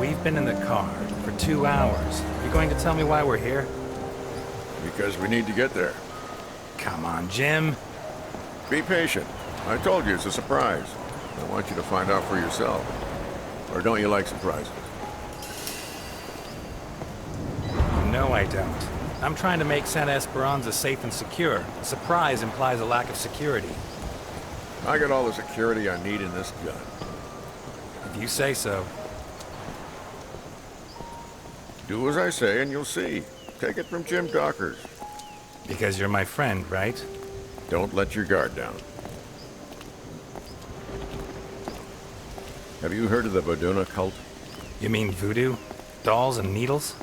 We've been in the car for 2 hours. You going to tell me why we're here? Because we need to get there. Come on, Jim. Be patient. I told you it's a surprise. I want you to find out for yourself. Or don't you like surprises? No, I don't. I'm trying to make Santa Esperanza safe and secure. A surprise implies a lack of security. I got all the security I need in this gun. If you say so. Do as I say and you'll see. Take it from Jim Dockers. Because you're my friend, right? Don't let your guard down. Have you heard of the Voduna cult? You mean voodoo? Dolls and needles?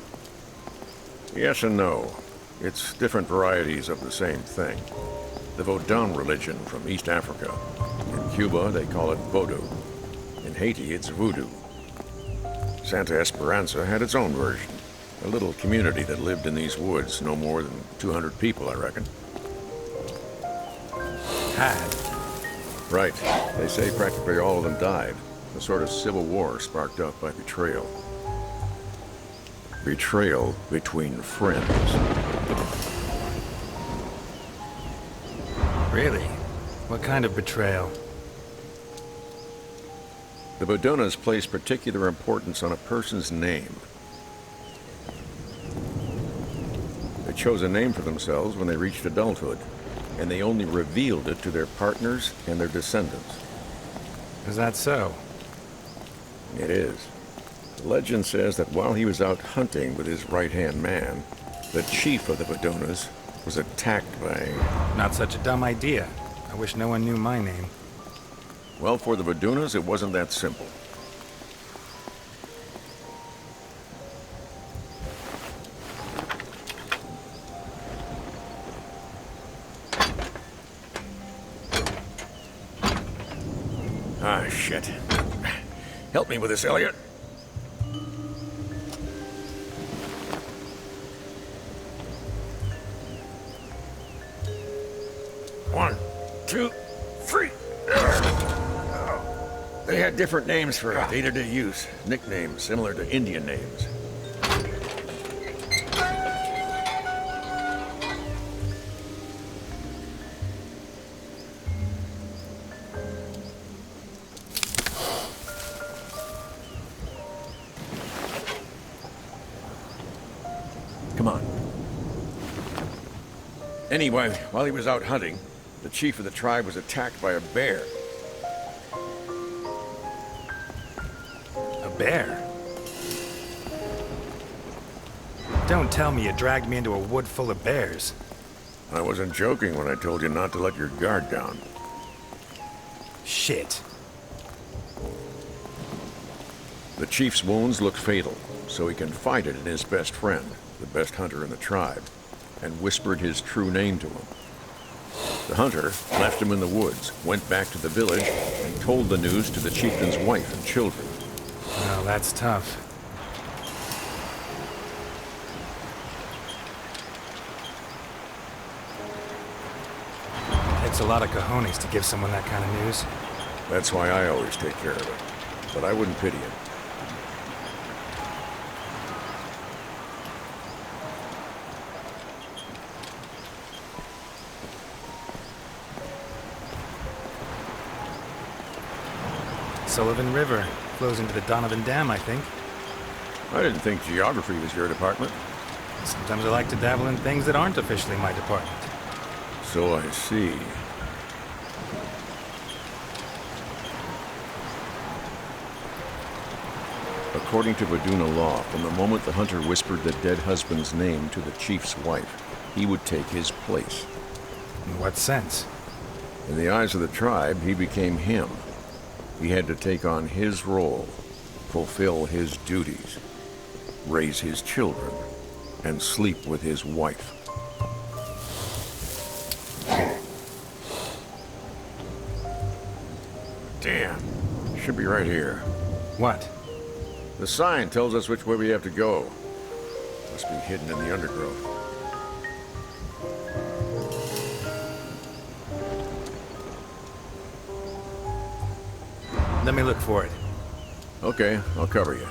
Yes and no. It's different varieties of the same thing. The Vodun religion from East Africa. In Cuba, they call it Vodou. In Haiti, it's voodoo. Santa Esperanza had its own version. A little community that lived in these woods, no more than 200 people, I reckon. Had. Right. They say practically all of them died. A sort of civil war sparked up by betrayal. Betrayal between friends. Really? What kind of betrayal? The Vodunas place particular importance on a person's name. They chose a name for themselves when they reached adulthood, and they only revealed it to their partners and their descendants. Is that so? It is. The legend says that while he was out hunting with his right-hand man, the chief of the Vodunas was attacked by... Not such a dumb idea. I wish no one knew my name. Well, for the Vodunas, it wasn't that simple. Ah, shit. Help me with this, Elliot. One, two, three. They had different names for day-to-day use. Nicknames similar to Indian names. Come on. Anyway, while he was out hunting, the chief of the tribe was attacked by a bear. A bear? Don't tell me you dragged me into a wood full of bears. I wasn't joking when I told you not to let your guard down. Shit. The chief's wounds looked fatal, so he confided in his best friend, the best hunter in the tribe, and whispered his true name to him. The hunter left him in the woods, went back to the village, and told the news to the chieftain's wife and children. Well, that's tough. It takes a lot of cojones to give someone that kind of news. That's why I always take care of it. But I wouldn't pity him. Sullivan River flows into the Donovan Dam, I think. I didn't think geography was your department. Sometimes I like to dabble in things that aren't officially my department. So I see. According to Voduna law, from the moment the hunter whispered the dead husband's name to the chief's wife, he would take his place. In what sense? In the eyes of the tribe, he became him. He had to take on his role, fulfill his duties, raise his children, and sleep with his wife. Damn. Should be right here. What? The sign tells us which way we have to go. Must be hidden in the undergrowth. Let me look for it. Okay, I'll cover you.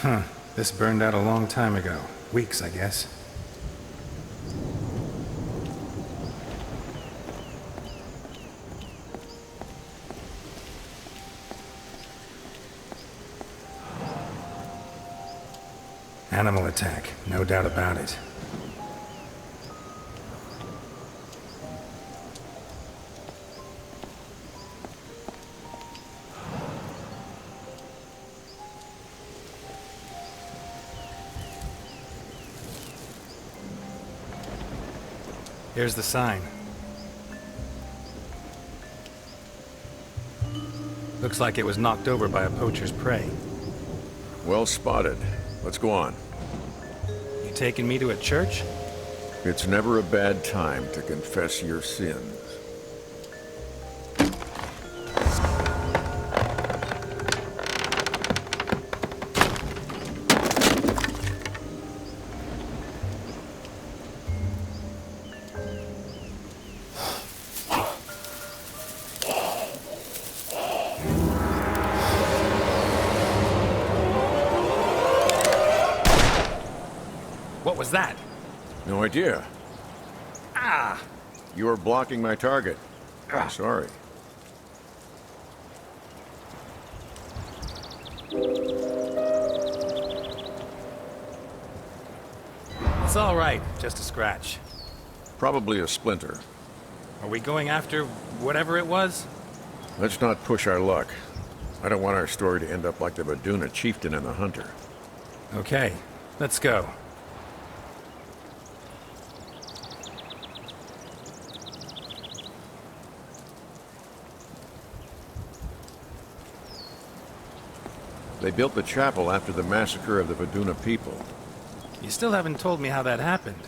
Huh. This burned out a long time ago. Weeks, I guess. Animal attack, no doubt about it. Here's the sign. Looks like it was knocked over by a poacher's prey. Well spotted. Let's go on. You taking me to a church? It's never a bad time to confess your sins. What was that? No idea. Ah! You are blocking my target. I'm sorry. It's all right, just a scratch. Probably a splinter. Are we going after whatever it was? Let's not push our luck. I don't want our story to end up like the Vaduna chieftain and the hunter. Okay, let's go. They built the chapel after the massacre of the Vaduna people. You still haven't told me how that happened.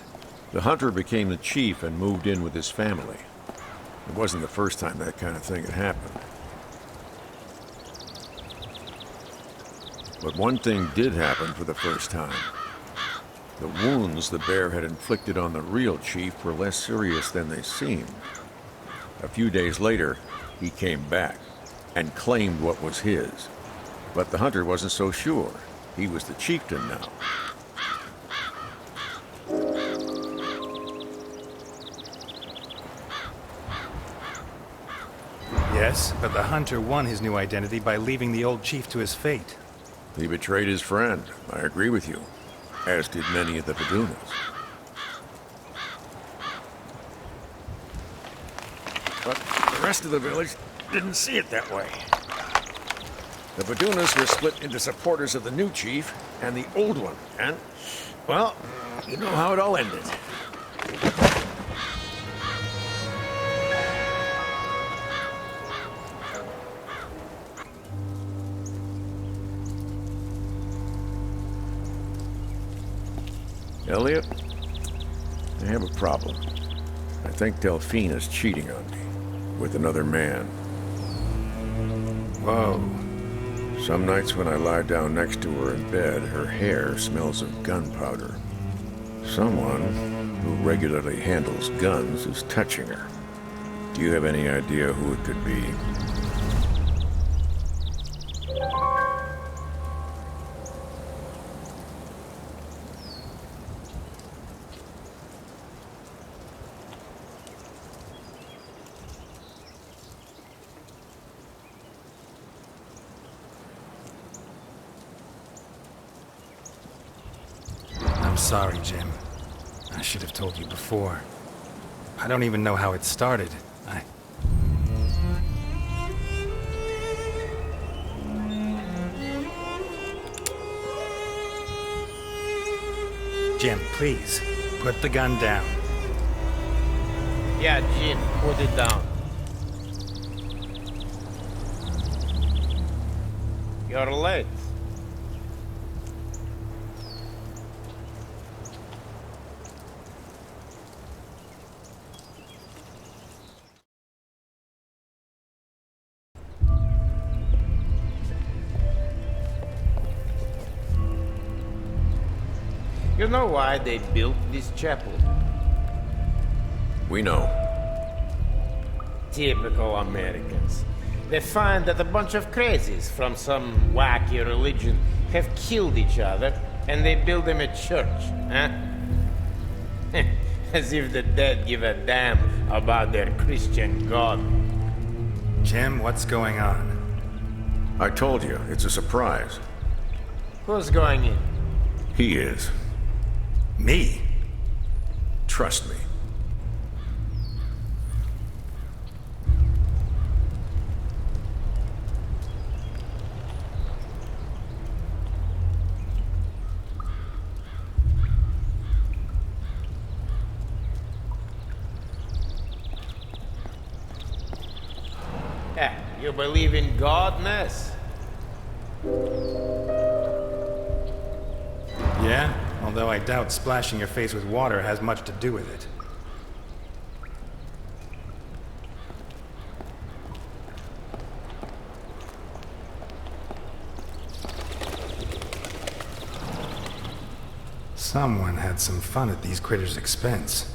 The hunter became the chief and moved in with his family. It wasn't the first time that kind of thing had happened. But one thing did happen for the first time. The wounds the bear had inflicted on the real chief were less serious than they seemed. A few days later, he came back and claimed what was his. But the hunter wasn't so sure. He was the chieftain now. Yes, but the hunter won his new identity by leaving the old chief to his fate. He betrayed his friend. I agree with you. As did many of the Vadunas. But the rest of the village didn't see it that way. The Vadunas were split into supporters of the new chief and the old one, and, well, you know how it all ended. Elliot, I have a problem. I think Delphine is cheating on me with another man. Whoa. Some nights when I lie down next to her in bed, her hair smells of gunpowder. Someone who regularly handles guns is touching her. Do you have any idea who it could be? I'm sorry, Jim. I should have told you before. I don't even know how it started. Jim, please, put the gun down. Yeah, Jim, put it down. You're late. You know why they built this chapel? We know. Typical Americans. They find that a bunch of crazies from some wacky religion have killed each other, and they build them a church, huh? As if the dead give a damn about their Christian God. Jim, what's going on? I told you, it's a surprise. Who's going in? He is. Me? Trust me. You believe in God, Ness? Yeah? Although I doubt splashing your face with water has much to do with it. Someone had some fun at these critters' expense.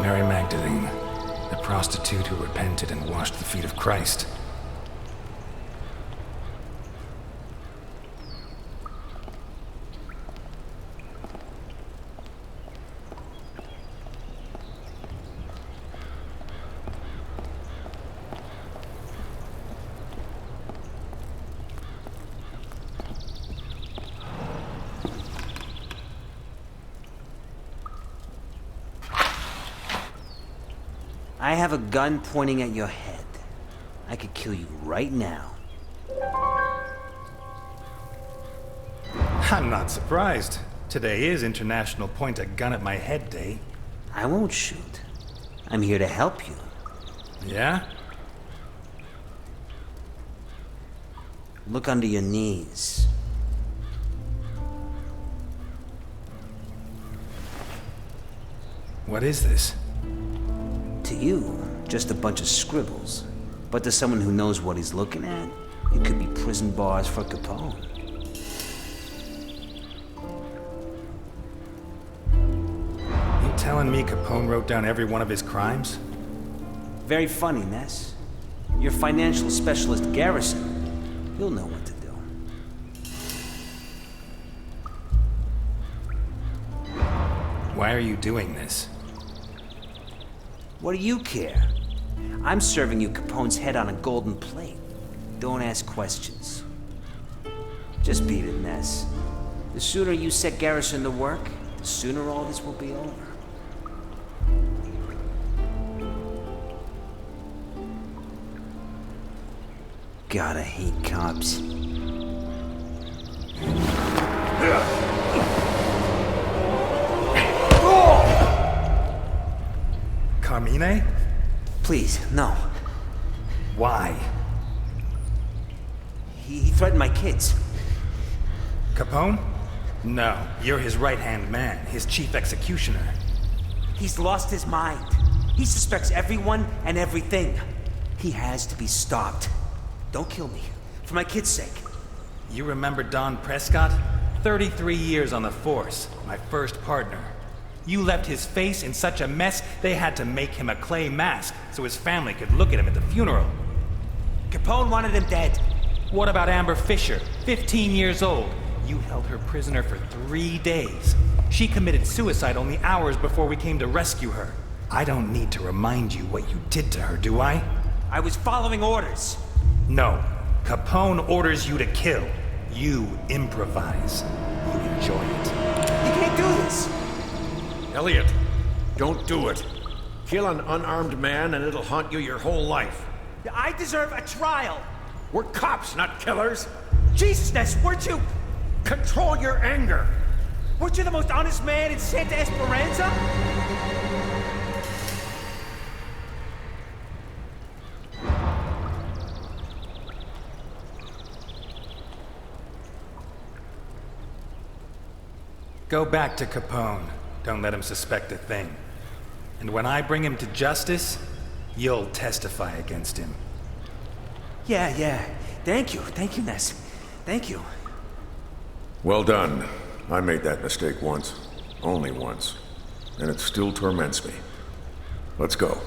Mary Magdalene, the prostitute who repented and washed the feet of Christ. I have a gun pointing at your head. I could kill you right now. I'm not surprised. Today is International Point a Gun at My Head Day. I won't shoot. I'm here to help you. Yeah? Look under your knees. What is this? To you, just a bunch of scribbles. But to someone who knows what he's looking at, it could be prison bars for Capone. You telling me Capone wrote down every one of his crimes? Very funny, Ness. Your financial specialist, Garrison, he'll know what to do. Why are you doing this? What do you care? I'm serving you Capone's head on a golden plate. Don't ask questions. Just beat it, Ness. The sooner you set Garrison to work, the sooner all this will be over. Gotta hate cops. Carmine? Please, no. Why? He threatened my kids. Capone? No, you're his right-hand man, his chief executioner. He's lost his mind. He suspects everyone and everything. He has to be stopped. Don't kill me. For my kids' sake. You remember Don Prescott? 33 years on the force, my first partner. You left his face in such a mess, they had to make him a clay mask so his family could look at him at the funeral. Capone wanted him dead. What about Amber Fisher, 15 years old? You held her prisoner for 3 days. She committed suicide only hours before we came to rescue her. I don't need to remind you what you did to her, do I? I was following orders. No. Capone orders you to kill. You improvise. You enjoy it. You can't do this. Elliot, don't do it. Kill an unarmed man and it'll haunt you your whole life. I deserve a trial. We're cops, not killers. Jesus, Ness, weren't you... Control your anger. Weren't you the most honest man in Santa Esperanza? Go back to Capone. Don't let him suspect a thing. And when I bring him to justice, you'll testify against him. Yeah. Thank you, Ness. Thank you. Well done. I made that mistake once. Only once. And it still torments me. Let's go.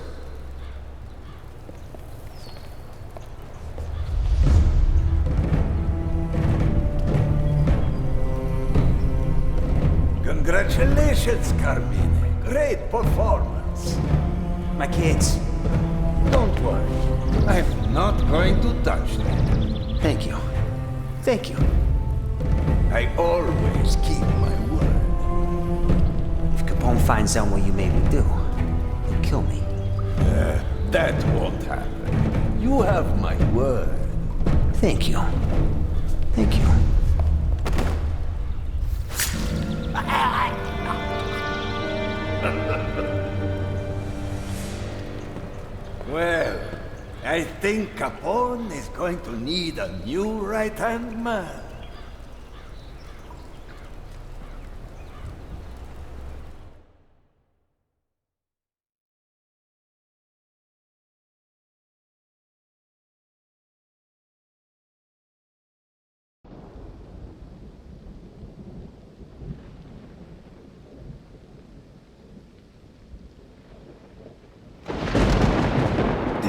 Congratulations, Carmine. Great performance. My kids. Don't worry. I'm not going to touch them. Thank you. Thank you. I always keep my word. If Capone finds out what you made me do, he'll kill me. That won't happen. You have my word. Thank you. Thank you. Well, I think Capone is going to need a new right-hand man.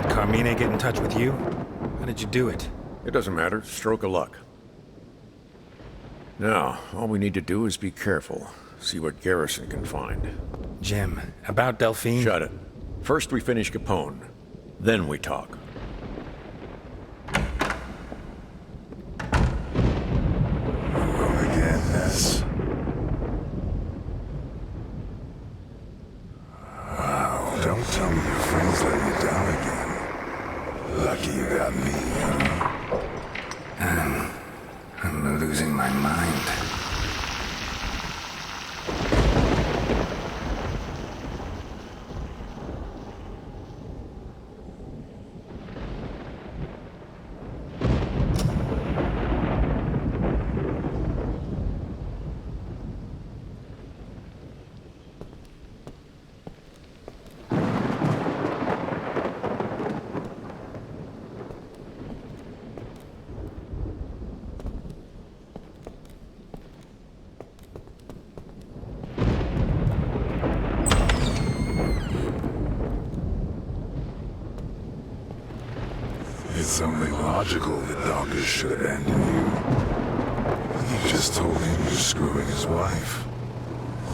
Carmine get in touch with you? How did you do it? It doesn't matter. Stroke of luck. Now, all we need to do is be careful. See what Garrison can find. Jim, about Delphine? Shut it. First we finish Capone. Then we talk. Again, Ness. Wow, don't tell me your friends let you down again. Lucky you got me, huh? I'm losing my mind. It's only logical that Dawkins should abandon you. You just told him you're screwing his wife.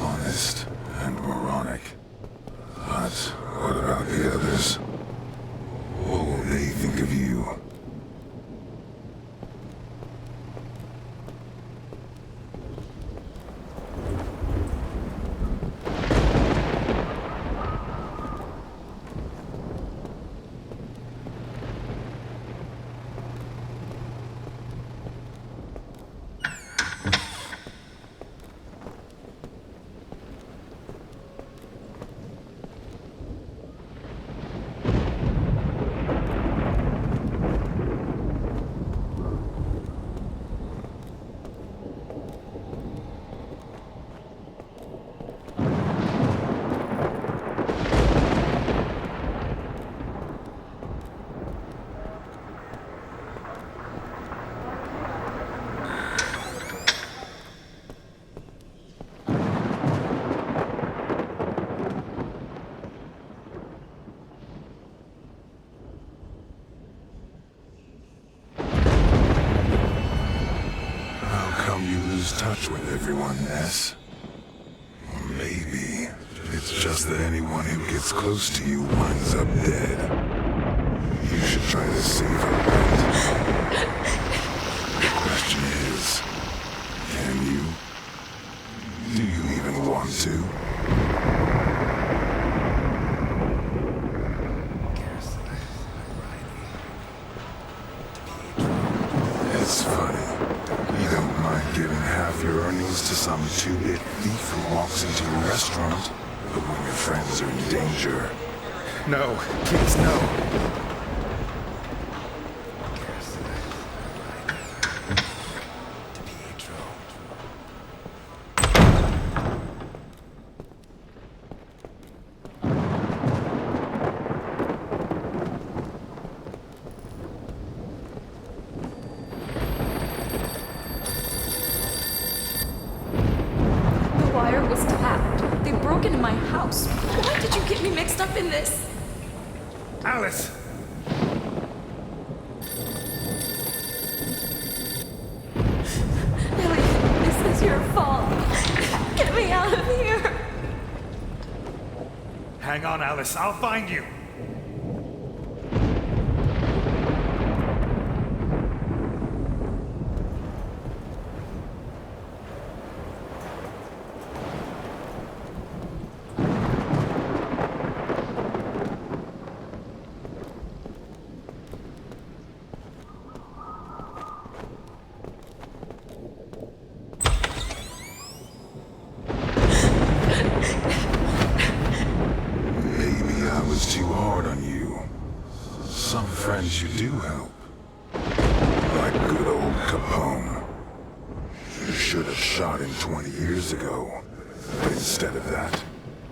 Honest and moronic. But what about the others? What will they think of you? Touch with everyone, Ness. Or maybe it's just that anyone who gets close to you winds up dead. You should try to save her, right? The question is, can you? Do you even want to? It's funny. You don't mind giving half your earnings to some two-bit thief who walks into your restaurant, but when your friends are in danger... No, please, no. house. Why did you get me mixed up in this? Alice! Elliot, this is your fault. Get me out of here. Hang on, Alice. I'll find you. Too hard on you. Some friends you do help. Like good old Capone. You should have shot him 20 years ago. But instead of that,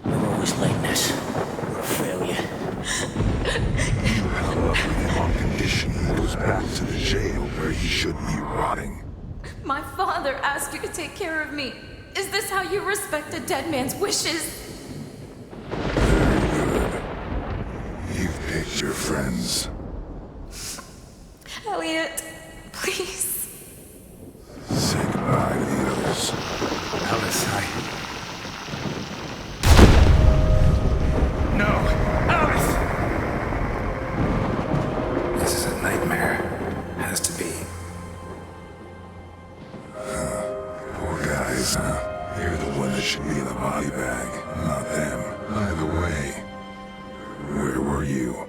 You're always late, Ness. You're a failure. you held up with him on condition he goes back to the jail where he should be rotting. My father asked you to take care of me. Is this how you respect a dead man's wishes? You've picked your friends. Elliot, please. Say goodbye to the others. Alice, No! Alice! This is a nightmare. Has to be. Poor guys, huh? You're the one that should be in the body bag, not them. Either way, where were you?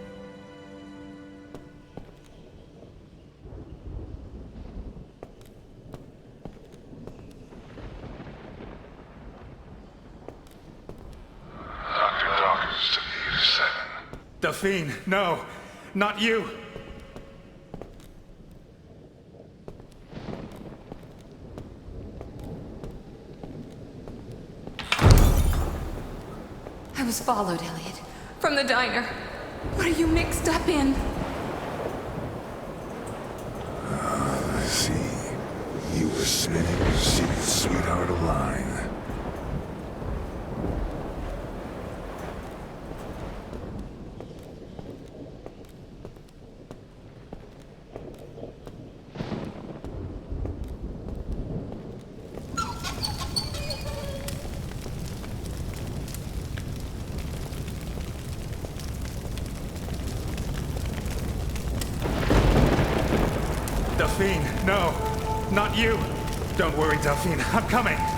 Dr. Dawkins to Theater 7. Delphine, no! Not you! I was followed, Elliot. From the diner. What are you mixed up in? I see. You were spinning your secret sweetheart a line. Delphine, no! Not you! Don't worry, Delphine, I'm coming!